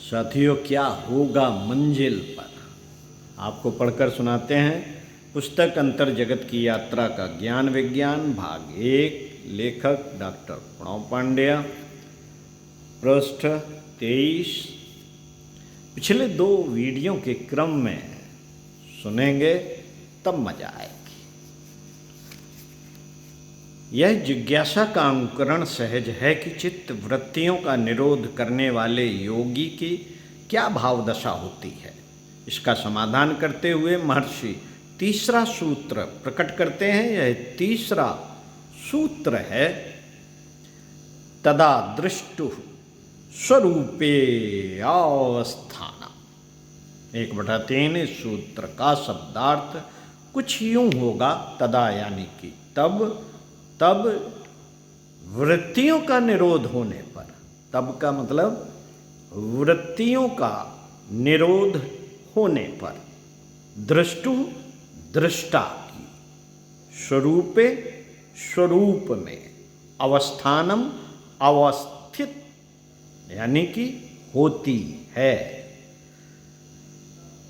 साथियों, क्या होगा मंजिल पर, आपको पढ़कर सुनाते हैं पुस्तक अंतर जगत की यात्रा का ज्ञान विज्ञान भाग 1। लेखक डॉक्टर प्रणव पांड्या। पृष्ठ 23। पिछले 2 वीडियो के क्रम में सुनेंगे तब मजा आएगी। यह जिज्ञासा का अंकुरण सहज है कि चित्त वृत्तियों का निरोध करने वाले योगी की क्या भाव दशा होती है। इसका समाधान करते हुए महर्षि तीसरा सूत्र प्रकट करते हैं। यह तीसरा सूत्र है तदा दृष्टु स्वरूपे अवस्थाना। 1/3 इस सूत्र का शब्दार्थ कुछ यूं होगा, तदा यानी कि तब वृत्तियों का निरोध होने पर, तब का मतलब वृत्तियों का निरोध होने पर, दृष्टु दृष्टा की, स्वरूपे स्वरूप में, अवस्थानम अवस्थित यानी कि होती है।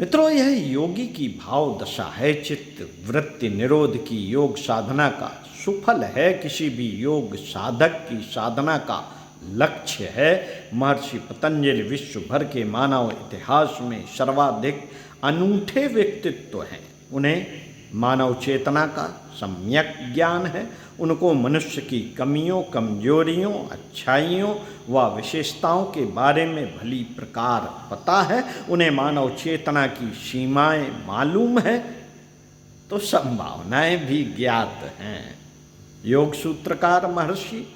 मित्रों, यह योगी की भाव दशा है। चित्त वृत्ति निरोध की योग साधना का सुफल है, किसी भी योग साधक की साधना का लक्ष्य है। महर्षि पतंजलि विश्व भर के मानव इतिहास में सर्वाधिक अनूठे व्यक्तित्व हैं। उन्हें मानव चेतना का सम्यक ज्ञान है। उनको मनुष्य की कमियों, कमजोरियों, अच्छाइयों व विशेषताओं के बारे में भली प्रकार पता है। उन्हें मानव चेतना की सीमाएं मालूम है तो संभावनाएं भी ज्ञात हैं। योग सूत्रकार महर्षि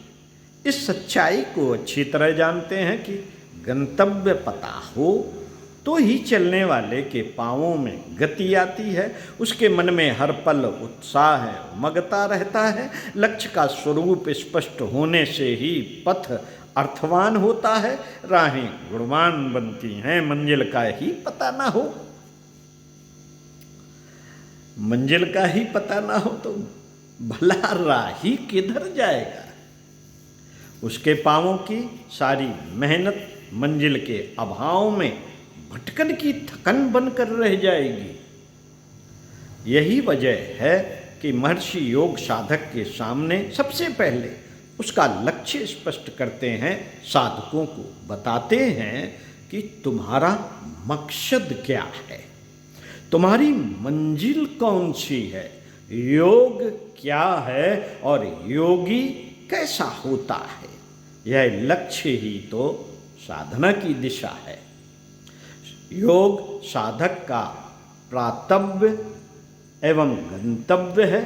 इस सच्चाई को अच्छी तरह जानते हैं कि गंतव्य पता हो तो ही चलने वाले के पांवों में गति आती है। उसके मन में हर पल उत्साह है, उमगता रहता है। लक्ष्य का स्वरूप स्पष्ट होने से ही पथ अर्थवान होता है, राहें गुणवान बनती हैं। मंजिल का ही पता ना हो, मंजिल का ही पता ना हो तो भला राही किधर जाएगा। उसके पांवों की सारी मेहनत मंजिल के अभाव में भटकन की थकन बनकर रह जाएगी। यही वजह है कि महर्षि योग साधक के सामने सबसे पहले उसका लक्ष्य स्पष्ट करते हैं, साधकों को बताते हैं कि तुम्हारा मकसद क्या है, तुम्हारी मंजिल कौन सी है, योग क्या है और योगी कैसा होता है। यह लक्ष्य ही तो साधना की दिशा है। योग साधक का प्रातव्य एवं गंतव्य है।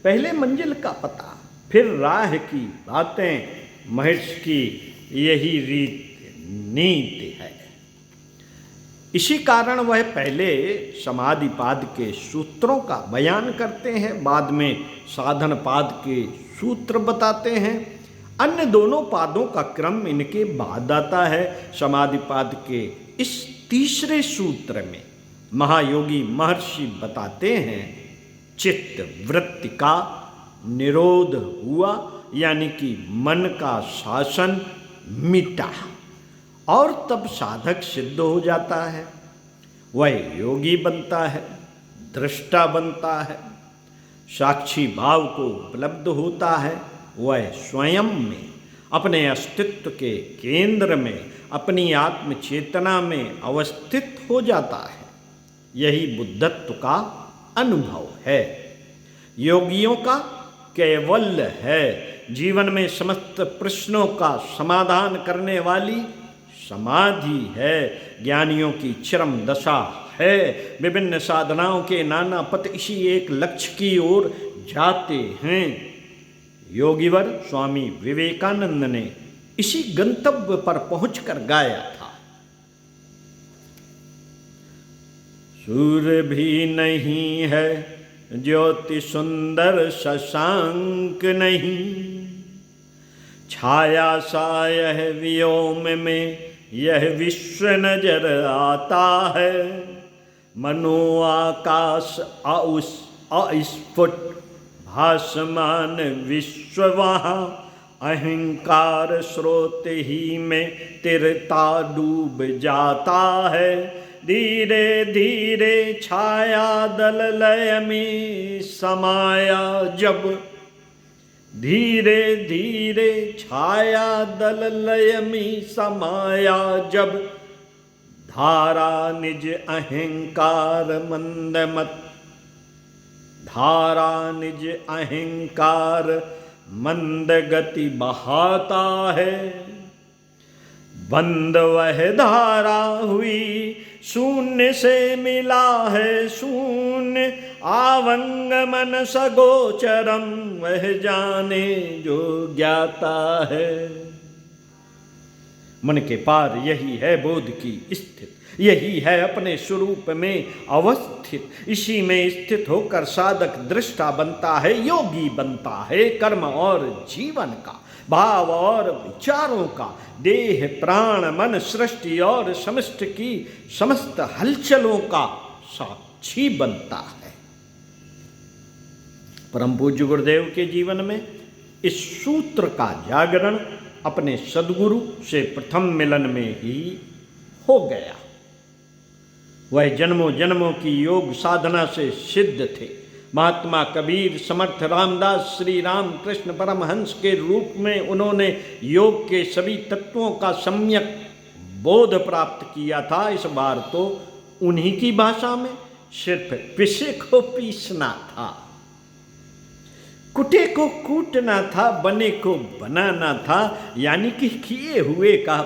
पहले मंजिल का पता, फिर राह की बातें। महर्षि की यही नीति है। इसी कारण वह पहले समाधिपाद के सूत्रों का बयान करते हैं, बाद में साधनपाद के सूत्र बताते हैं। अन्य दोनों पादों का क्रम इनके बाद आता है। समाधिपाद के इस तीसरे सूत्र में महायोगी महर्षि बताते हैं, चित्त वृत्ति का निरोध हुआ यानी कि मन का शासन मिटा और तब साधक सिद्ध हो जाता है। वह योगी बनता है, दृष्टा बनता है, साक्षी भाव को उपलब्ध होता है। वह स्वयं में, अपने अस्तित्व के केंद्र में, अपनी आत्म चेतना में अवस्थित हो जाता है। यही बुद्धत्व का अनुभव है, योगियों का कैवल्य है। जीवन में समस्त प्रश्नों का समाधान करने वाली समाधि है, ज्ञानियों की चरम दशा है। विभिन्न साधनाओं के नाना पथ इसी एक लक्ष्य की ओर जाते हैं। योगीवर स्वामी विवेकानंद ने इसी गंतव्य पर पहुंचकर गाया था, सूर्य भी नहीं है ज्योति सुंदर शशांक नहीं, छाया सा यह व्योम में यह विश्व नजर आता है। मनो आकाश अस्फुट भासमान विश्व वहाँ अहंकार स्रोत ही में तिरता डूब जाता है। धीरे धीरे छाया दल लय में समाया जब, धीरे धीरे छाया दल लय में समाया जब, धारा निज अहंकार मंद मत, धारा निज अहंकार मंद गति बहाता है। बंद वह धारा हुई शून्य से मिला है शून्य, आवंग मन सगोचरम वह जाने जो ज्ञाता है। मन के पार यही है बोध की स्थिति, यही है अपने स्वरूप में अवस्थित। इसी में स्थित होकर साधक दृष्टा बनता है, योगी बनता है। कर्म और जीवन का, भाव और विचारों का, देह प्राण मन सृष्टि और समस्त की समस्त हलचलों का साक्षी बनता है। परम पूज्य गुरुदेव के जीवन में इस सूत्र का जागरण अपने सद्गुरु से प्रथम मिलन में ही हो गया। वह जन्मों जन्मों की योग साधना से सिद्ध थे। महात्मा कबीर, समर्थ रामदास, श्री राम कृष्ण परमहंस के रूप में उन्होंने योग के सभी तत्वों का सम्यक बोध प्राप्त किया था। इस बार तो उन्हीं की भाषा में सिर्फ पिसे को पीसना था, कुटे को कूटना था, बने को बनाना था, यानी कि किए हुए का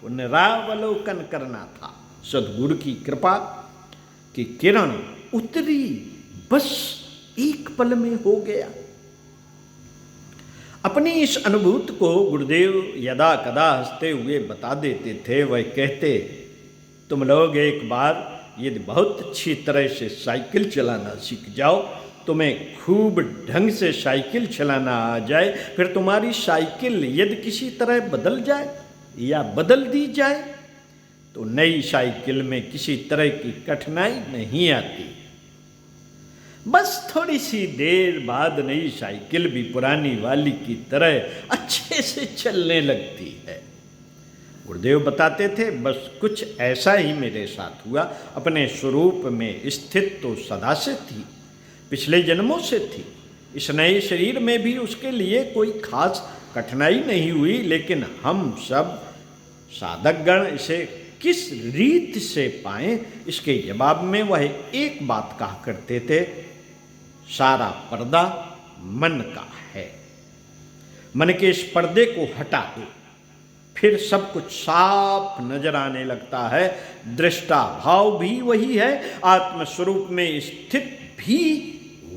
पुनरावलोकन करना था। सद्गुरु की कृपा की किरण उतरी, बस एक पल में हो गया। अपनी इस अनुभूति को गुरुदेव यदा कदा हंसते हुए बता देते थे। वह कहते, तुम लोग एक बार यदि बहुत अच्छी तरह से साइकिल चलाना सीख जाओ, तुम्हें खूब ढंग से साइकिल चलाना आ जाए, फिर तुम्हारी साइकिल यदि किसी तरह बदल जाए या बदल दी जाए तो नई साइकिल में किसी तरह की कठिनाई नहीं आती। बस थोड़ी सी देर बाद नई साइकिल भी पुरानी वाली की तरह अच्छे से चलने लगती है। गुरुदेव बताते थे, बस कुछ ऐसा ही मेरे साथ हुआ। अपने स्वरूप में स्थित तो सदा से थी, पिछले जन्मों से थी। इस नए शरीर में भी उसके लिए कोई खास कठिनाई नहीं हुई, लेकिन हम सब साधकगण इसे किस रीत से पाएं, इसके जवाब में वह एक बात कहा करते थे, सारा पर्दा मन का है। मन के इस पर्दे को हटा दो, फिर सब कुछ साफ नजर आने लगता है। दृष्टा भाव भी वही है, आत्मस्वरूप में स्थित भी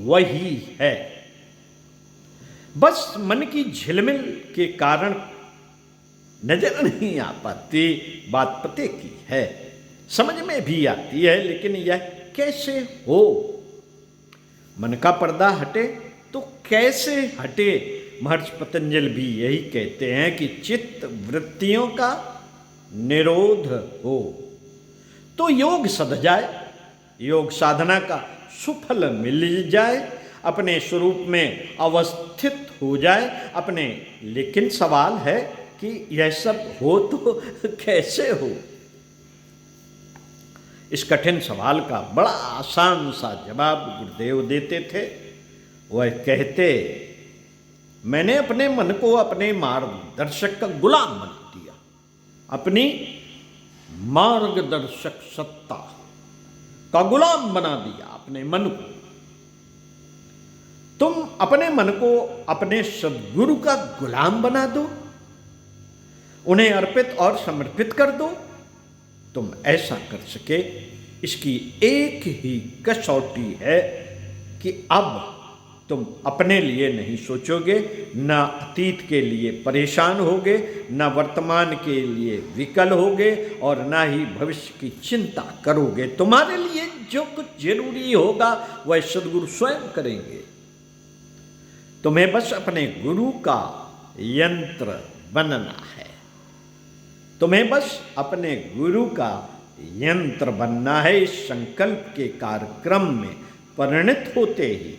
वही है। बस मन की झिलमिल के कारण नजर नहीं आ पाती। बात पते की है, समझ में भी आती है, लेकिन यह कैसे हो? मन का पर्दा हटे तो कैसे हटे? महर्षि पतंजलि भी यही कहते हैं कि चित्त वृत्तियों का निरोध हो तो योग सध जाए, योग साधना का सुफल मिल जाए, अपने स्वरूप में अवस्थित हो जाए अपने। लेकिन सवाल है कि यह सब हो तो कैसे हो? इस कठिन सवाल का बड़ा आसान सा जवाब गुरुदेव देते थे। वह कहते, मैंने अपने मन को अपने मार्गदर्शक का गुलाम बना दिया, अपनी मार्गदर्शक सत्ता का गुलाम बना दिया अपने मन को। तुम अपने मन को अपने सद्गुरु का गुलाम बना दो, उन्हें अर्पित और समर्पित कर दो। तुम ऐसा कर सके, इसकी एक ही कसौटी है कि अब तुम अपने लिए नहीं सोचोगे, न अतीत के लिए परेशान होगे, न वर्तमान के लिए विकल होगे, और न ही भविष्य की चिंता करोगे। तुम्हारे लिए जो कुछ जरूरी होगा वह सद्गुरु स्वयं करेंगे। तुम्हें बस अपने गुरु का यंत्र बनना है। तुम्हें बस अपने गुरु का यंत्र बनना है। इस संकल्प के कार्यक्रम में परिणत होते ही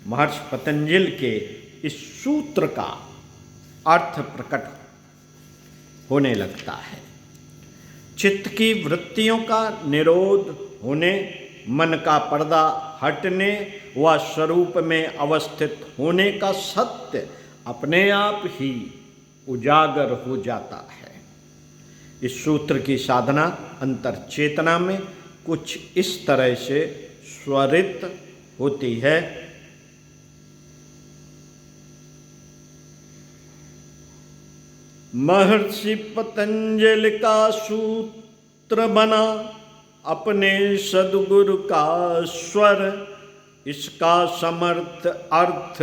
महर्षि पतंजलि के इस सूत्र का अर्थ प्रकट होने लगता है। चित्त की वृत्तियों का निरोध होने, मन का पर्दा हटने व स्वरूप में अवस्थित होने का सत्य अपने आप ही उजागर हो जाता है। इस सूत्र की साधना अंतर चेतना में कुछ इस तरह से स्वरित होती है। महर्षि पतंजलि का सूत्र बना अपने सद्गुरु का स्वर, इसका समर्थ अर्थ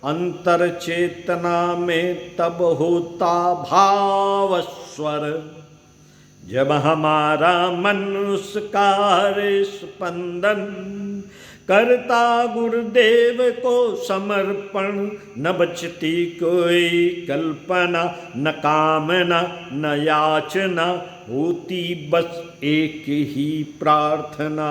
अंतर चेतना में तब होता भाव स्वर, जब हमारा मन उसका स्पंदन करता गुरुदेव को समर्पण। न बचती कोई कल्पना, न कामना न याचना, होती बस एक ही प्रार्थना।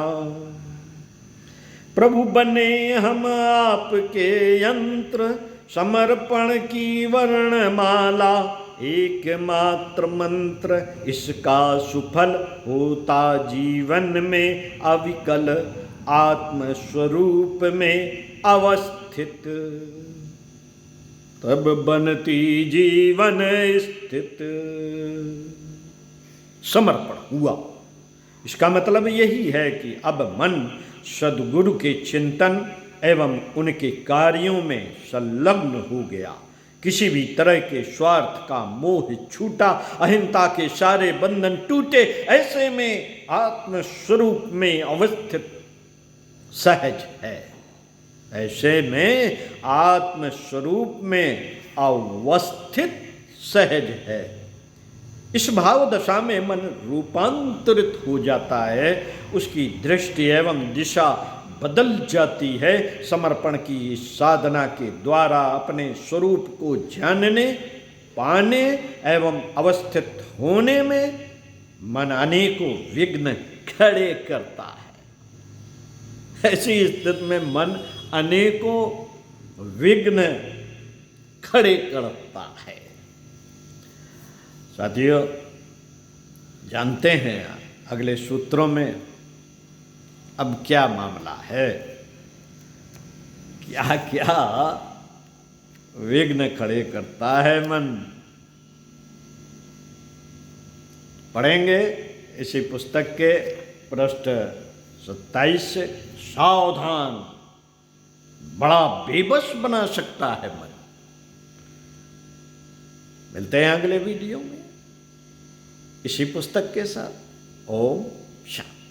प्रभु बने हम आपके यंत्र, समर्पण की वर्णमाला, एकमात्र मंत्र इसका सुफल होता जीवन में अविकल, आत्मस्वरूप में अवस्थित, तब बनती जीवन स्थित। समर्पण हुआ, इसका मतलब यही है कि अब मन सद्गुरु के चिंतन एवं उनके कार्यों में संलग्न हो गया। किसी भी तरह के स्वार्थ का मोह छूटा, अहिंसा के सारे बंधन टूटे। ऐसे में आत्मस्वरूप में अवस्थित सहज है। ऐसे में आत्मस्वरूप में अवस्थित सहज है। इस भाव दशा में मन रूपांतरित हो जाता है, उसकी दृष्टि एवं दिशा बदल जाती है। समर्पण की इस साधना के द्वारा अपने स्वरूप को जानने, पाने एवं अवस्थित होने में मन अनेकों विघ्न खड़े करता है। ऐसी स्थिति में मन अनेकों विघ्न खड़े करता है। साथियों, जानते हैं अगले सूत्रों में अब क्या मामला है, क्या क्या विघ्न खड़े करता है मन। पढ़ेंगे इसी पुस्तक के पृष्ठ 27 से। सावधान, बड़ा बेबस बना सकता है मन। मिलते हैं अगले वीडियो में इसी पुस्तक के साथ। ओम शांति।